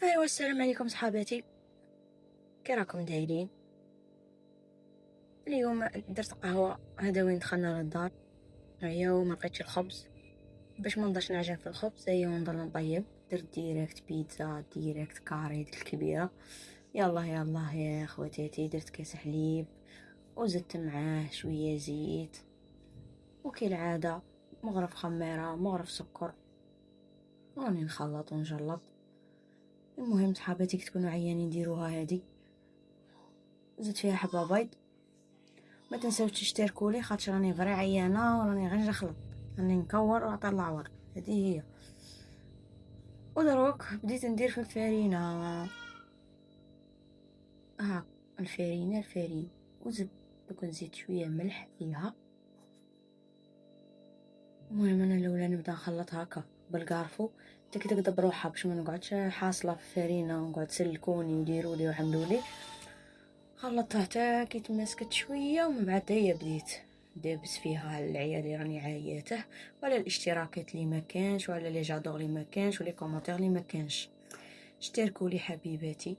ايوا السلام عليكم صحاباتي، كي راكم دايرين؟ اليوم درت قهوه، هذا وين دخلنا للدار. هيا وما لقيتش الخبز، باش ما نضلش نعجن في الخبز هيا ونضل نطيب. درت ديريكت بيتزا، ديريكت كاري الكبيره. يلا يلا يا خواتاتي، درت كاس حليب وزدت معاه شويه زيت، وكالعاده مغرف خميره مغرف سكر، راني نخلط ونجلط. المهم صحاباتي كي تكونوا عيانين ديروها هادي. زدت فيها حبه بيض. ما تنساوش تشتركوا لي خاطر راني فري عيانه وراني غير نخلط، راني نكور ونطلع ورق. هذه هي. ودروك بديت ندير في الفرينه. الفرينه وزدت دوك نزيد شويه ملح فيها. المهم انا الاولى نبدا نخلط هكا بالكارفو، تك بروحها باش ما نقعدش حاصله في الفرينه ونقعد سلكوني وديروا لي وعملوا لي. خلطتها حتى كي تماسكت شويه، ومن بعد هي بديت دابس فيها العيا اللي راني عاياته، ولا الاشتراكات اللي ما كانش، ولا لي جادور اللي ما كانش، ولا كومونتير اللي ما كانش. اشتركوا لي حبيباتي.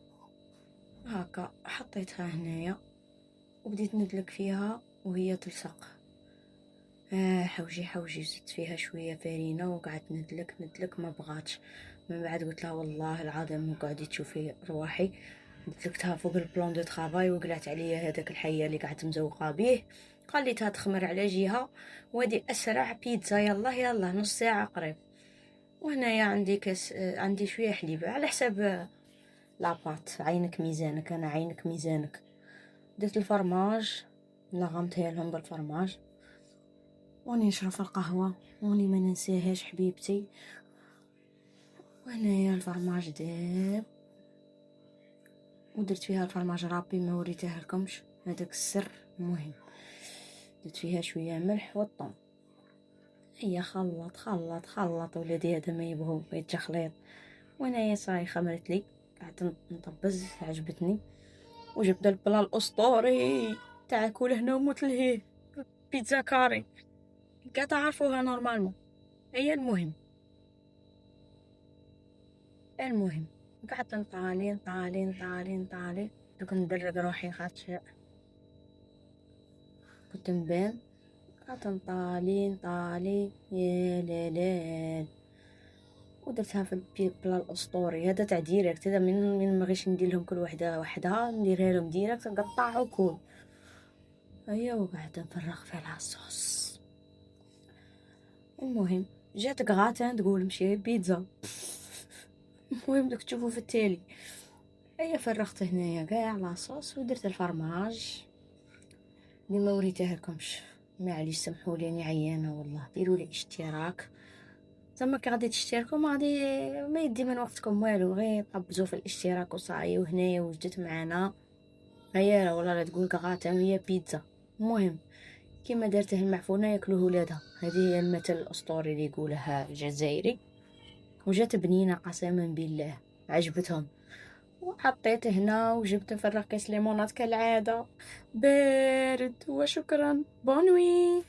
هكا حطيتها هنايا وبديت ندلك فيها وهي تلصق. حوجي زدت فيها شويه فرينه وقعدت ندلك ما بغاتش. من بعد قلت لها والله العظيم قاعدة تشوفي رواحي، دلكتها فوق البلون دو طرافاي وقلعت عليا هذاك الحيه اللي قعدت مزوقه به. خليتها تخمر على جهه، وهذه اسرع بيتزا. يلا يلا نص ساعه قريب. وهنايا عندي كاس، عندي شويه حليب على حساب لاباط. عينك ميزانك، انا عينك ميزانك. درت الفرماج، لغمتها لهم بالفرماج، وني نشرب القهوه وني ما ننساهاش حبيبتي. وهنايا الفرماج داب، ودرت فيها الفرماج رابي ما وريته لكمش، هذاك السر مهم. درت فيها شويه ملح والطون. هي خلط خلط خلط، ولادي هذا ما يبغوا يتخليط. وانايا صاي خمرت لي، قعدت نطبز، عجبتني. وجبت البلا الاسطوري تاع كل هنا وموت لهيه، بيتزا كاري. كاع تعرفوها نورمالمون. هي المهم قعدت نطالي دوك ندرق روحي خاطر كنت نبان. قعدت نطالي يا لالال. ودرتها في البلا الاسطوري هذا تاع ديريكت. هذا من ما غيش ندير لهم كل وحده وحدها، نديرها لهم ديريكت نقطع وكل. هيا وقاعده نفرغ في الصوص. المهم جات غاتان تقول مشي بيتزا. المهم دوك تشوفوا في التالي. هيا فرغت هنايا كاع لاصوص ودرت الفرماج اللي ما وريته لكمش. معليش سمحوا لي، اني عيانه والله. ديروا لي اشتراك، زعما كي غادي تشتركوا ما يدي من وقتكم والو، غير طبزوا في الاشتراك وصاي. وهنايا وجدت معنا هيا ولا لا تقول كغاتا هي بيتزا. المهم كيما دارته المعفونه ياكلوه ولادها. هذه هي المثل الاسطوري اللي يقولها الجزائري. وجات بنينه قسما بالله، عجبتهم. وحطيت هنا وجبت نفرغ كاس ليمونات كالعاده بارد. وشكرا، بونوي.